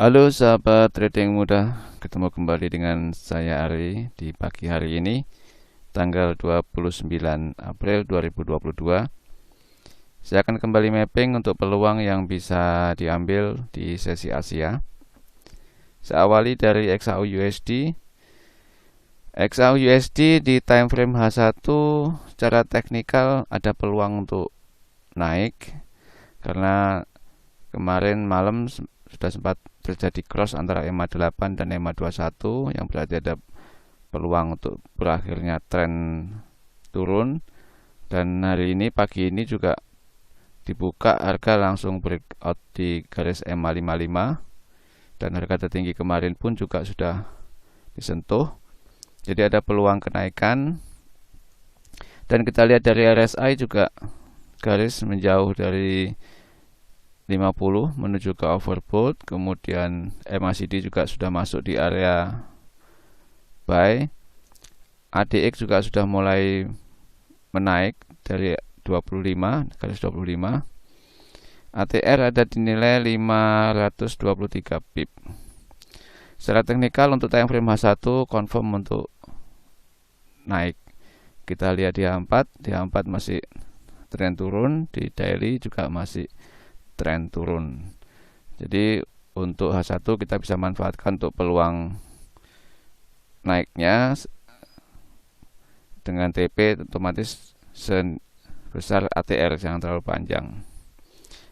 Halo sahabat trading muda, ketemu kembali dengan saya Ari di pagi hari ini, tanggal 29 April 2022. Saya akan kembali mapping untuk peluang yang bisa diambil di sesi Asia. Saya awali dari XAU-USD. XAU-USD di time frame H1 secara teknikal ada peluang untuk naik karena kemarin malam sudah sempat terjadi cross antara EMA 8 dan EMA 21 yang berarti ada peluang untuk berakhirnya tren turun, dan hari ini pagi ini juga dibuka harga langsung breakout di garis EMA 55 dan harga tertinggi kemarin pun juga sudah disentuh. Jadi ada peluang kenaikan, dan kita lihat dari RSI juga garis menjauh dari 50 menuju ke overbought, kemudian MACD juga sudah masuk di area buy. ADX juga sudah mulai menaik dari 25 garis 25. ATR ada di nilai 523 pip. Secara teknikal untuk time frame H1 confirm untuk naik. Kita lihat di H4, masih tren turun, di daily juga masih tren turun. Jadi untuk H1 kita bisa manfaatkan untuk peluang naiknya dengan TP otomatis sebesar ATR, jangan terlalu panjang.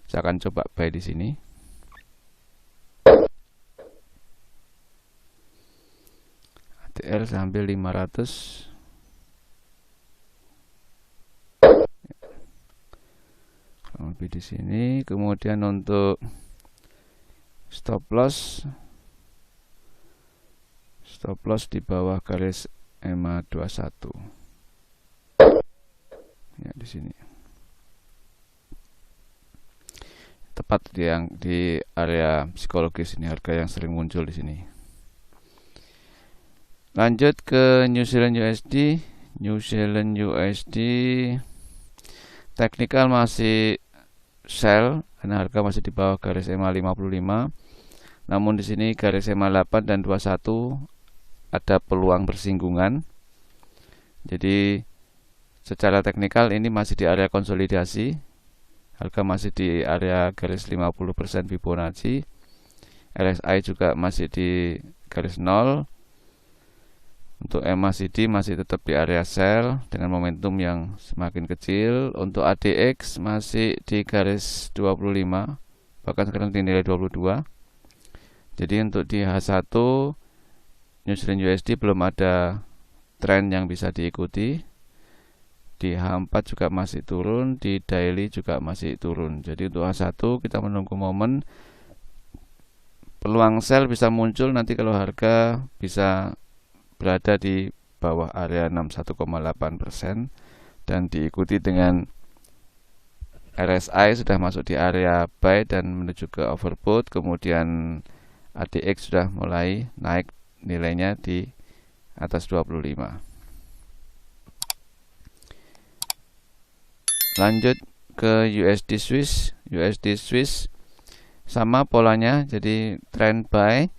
Saya akan coba buy di sini. ATR sambil 500. Lebih di sini. Kemudian untuk stop loss di bawah garis EMA 21. Ya, di sini. Tepat di area psikologis ini, harga yang sering muncul di sini. Lanjut ke New Zealand USD. Teknikal masih sell karena harga masih di bawah garis EMA 55. Namun di sini garis EMA 8 dan 21 ada peluang bersinggungan. Jadi secara teknikal ini masih di area konsolidasi. Harga masih di area garis 50% Fibonacci. RSI juga masih di garis 0. Untuk MACD masih tetap di area sell dengan momentum yang semakin kecil. Untuk ADX masih di garis 25, bahkan sekarang di nilai 22. Jadi untuk di H1 New Zealand USD belum ada tren yang bisa diikuti. Di H4 juga masih turun, di daily juga masih turun. Jadi untuk H1 kita menunggu momen peluang sell bisa muncul nanti kalau harga bisa berada di bawah area 61,8% dan diikuti dengan RSI sudah masuk di area buy dan menuju ke overbought, kemudian ADX sudah mulai naik nilainya di atas 25. Lanjut ke USD Swiss sama polanya, jadi trend buy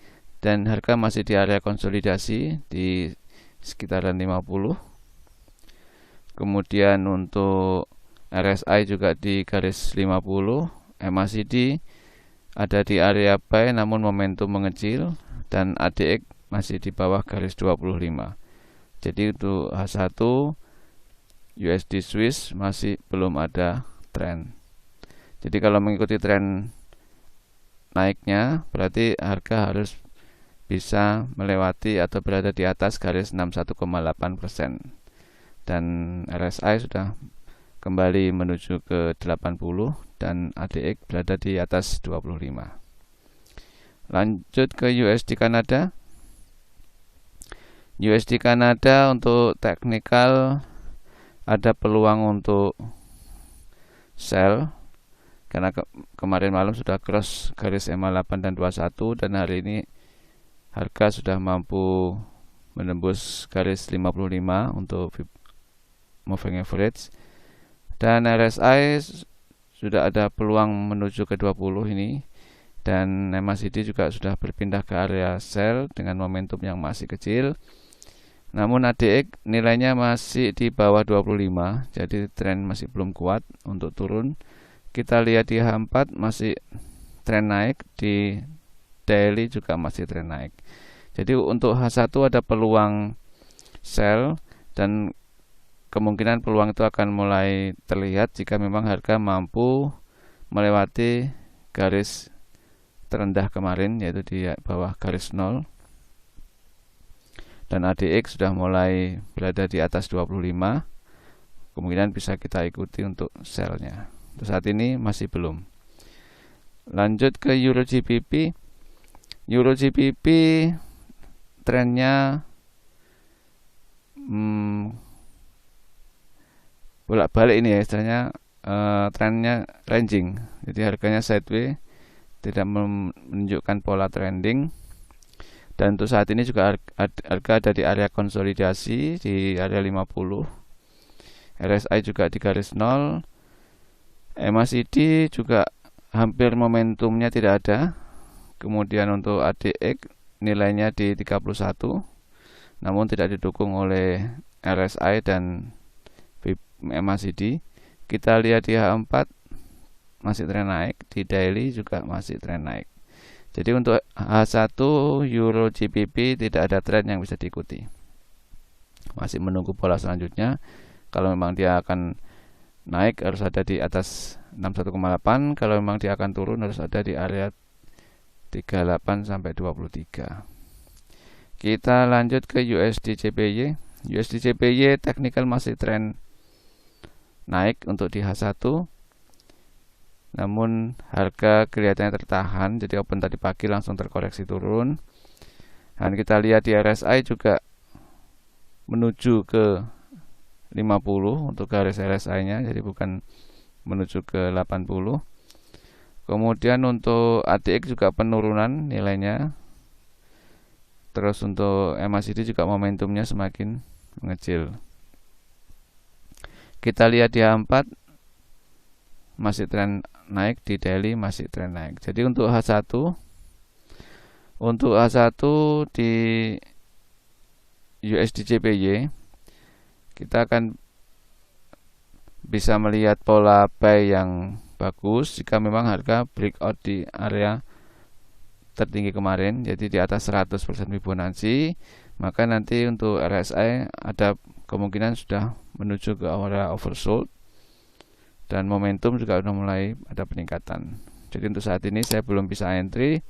dan harga masih di area konsolidasi di sekitaran 50. Kemudian untuk RSI juga di garis 50, MACD ada di area buy namun momentum mengecil, dan ADX masih di bawah garis 25. Jadi untuk H1 USD Swiss masih belum ada tren. Jadi kalau mengikuti tren naiknya berarti harga harus bisa melewati atau berada di atas garis 61,8%. Dan RSI sudah kembali menuju ke 80 dan ADX berada di atas 25. Lanjut ke USD Kanada. USD Kanada untuk teknikal ada peluang untuk sell karena kemarin malam sudah cross garis EMA 8 dan 21, dan hari ini harga sudah mampu menembus garis 55 untuk moving average, dan RSI sudah ada peluang menuju ke 20 ini dan MACD juga sudah berpindah ke area sell dengan momentum yang masih kecil. Namun ADX nilainya masih di bawah 25, jadi tren masih belum kuat untuk turun. Kita lihat di H4 masih tren naik, di daily juga masih tren naik. Jadi untuk H1 ada peluang sell, dan kemungkinan peluang itu akan mulai terlihat jika memang harga mampu melewati garis terendah kemarin, yaitu di bawah garis 0, dan ADX sudah mulai berada di atas 25. Kemungkinan bisa kita ikuti untuk sell-nya. Untuk saat ini masih belum. Lanjut ke Euro GBP. Euro GBP trennya bolak-balik ini ya istilahnya, trennya ranging. Jadi harganya sideways, tidak menunjukkan pola trending. Dan untuk saat ini juga harga ada di area konsolidasi di area 50. RSI juga di garis 0. MACD juga hampir momentumnya tidak ada. Kemudian untuk ADX nilainya di 31, namun tidak didukung oleh RSI dan MACD. Kita lihat di H4 masih tren naik, di daily juga masih tren naik. Jadi untuk H1 Euro GBP tidak ada tren yang bisa diikuti. Masih menunggu pola selanjutnya. Kalau memang dia akan naik harus ada di atas 61,8. Kalau memang dia akan turun harus ada di area 38 sampai 23. Kita lanjut ke USD JPY. USD JPY technical masih tren naik untuk di H1. Namun harga kelihatannya tertahan, jadi open tadi pagi langsung terkoreksi turun. Dan kita lihat di RSI juga menuju ke 50 untuk garis RSI-nya, jadi bukan menuju ke 80. Kemudian untuk ADX juga penurunan nilainya. Terus untuk MACD juga momentumnya semakin mengecil. Kita lihat di H4 masih tren naik, di daily masih tren naik. Jadi untuk H1 di USD JPY kita akan bisa melihat pola buy yang bagus jika memang harga breakout di area tertinggi kemarin, jadi di atas 100% Fibonacci, maka nanti untuk RSI ada kemungkinan sudah menuju ke area oversold dan momentum juga sudah mulai ada peningkatan. Jadi untuk saat ini saya belum bisa entry.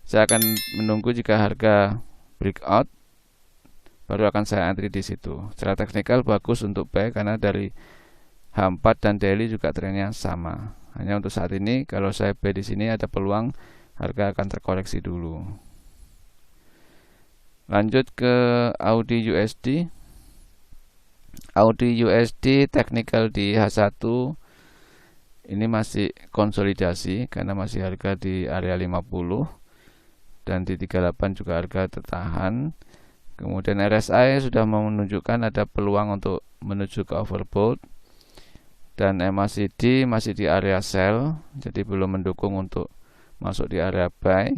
Saya akan menunggu jika harga breakout, baru akan saya entry di situ. Secara teknikal bagus untuk buy karena dari H4 dan daily juga trennya sama. Hanya untuk saat ini kalau saya buy di sini ada peluang harga akan terkoreksi dulu. Lanjut ke Audi USD. Audi USD technical di H1 ini masih konsolidasi karena masih harga di area 50 dan di 38 juga harga tertahan. Kemudian RSI sudah menunjukkan ada peluang untuk menuju ke overbought, dan MACD masih di area sell, jadi belum mendukung untuk masuk di area buy.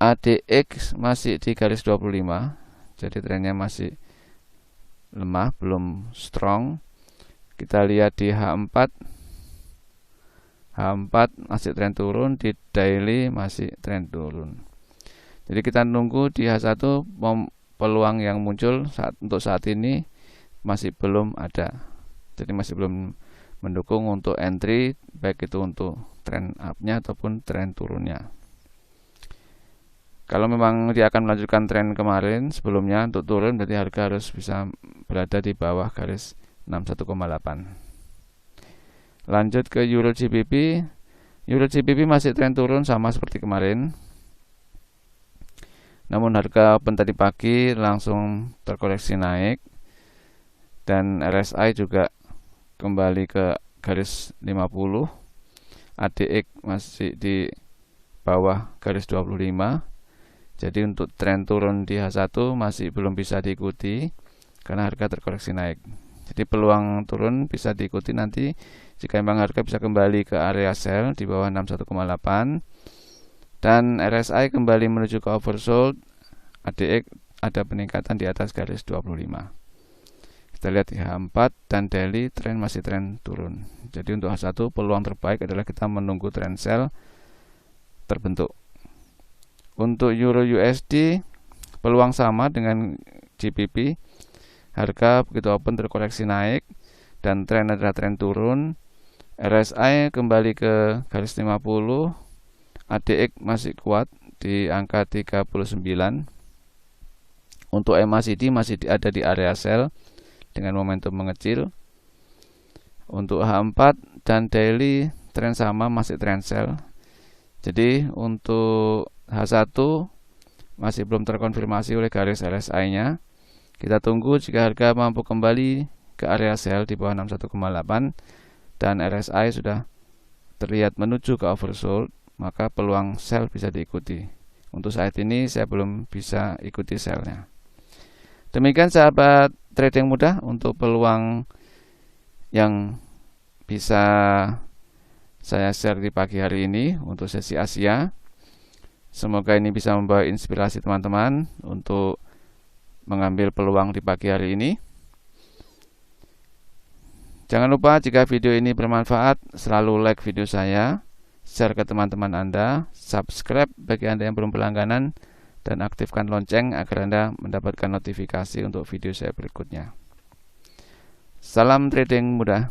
ADX masih di garis 25, jadi trennya masih lemah, belum strong. Kita lihat di H4 masih tren turun, di daily masih tren turun. Jadi kita nunggu di H1 peluang yang muncul untuk saat ini masih belum ada. Jadi masih belum mendukung untuk entry, baik itu untuk tren up-nya ataupun tren turunnya. Kalau memang dia akan melanjutkan tren kemarin sebelumnya untuk turun, berarti harga harus bisa berada di bawah garis 61,8. Lanjut ke Euro GBP. Euro GBP masih tren turun sama seperti kemarin. Namun harga open tadi pagi langsung terkoreksi naik, dan RSI juga kembali ke garis 50. ADX masih di bawah garis 25. Jadi untuk tren turun di H1 masih belum bisa diikuti karena harga terkoreksi naik. Jadi peluang turun bisa diikuti nanti jika memang harga bisa kembali ke area sell di bawah 61,8. Dan RSI kembali menuju ke oversold, ADX ada peningkatan di atas garis 25. Kita lihat di H4 dan daily tren masih tren turun. Jadi untuk H1 peluang terbaik adalah kita menunggu trend sell terbentuk. Untuk Euro USD peluang sama dengan GBP. Harga begitu open terkoreksi naik dan tren adalah tren turun. RSI kembali ke garis 50. ADX masih kuat di angka 39. Untuk MACD masih ada di area sell dengan momentum mengecil. Untuk H4 dan daily tren sama, masih tren sell. Jadi untuk H1 masih belum terkonfirmasi oleh garis RSI-nya. Kita tunggu jika harga mampu kembali ke area sell di bawah 61,8 dan RSI sudah terlihat menuju ke oversold, maka peluang sell bisa diikuti. Untuk saat ini saya belum bisa ikuti sell-nya. Demikian sahabat trading mudah untuk peluang yang bisa saya share di pagi hari ini untuk sesi Asia. Semoga ini bisa membawa inspirasi teman-teman untuk mengambil peluang di pagi hari ini. Jangan lupa jika video ini bermanfaat, selalu like video saya, share ke teman-teman Anda, subscribe bagi Anda yang belum berlangganan, dan aktifkan lonceng agar Anda mendapatkan notifikasi untuk video saya berikutnya. Salam trading mudah.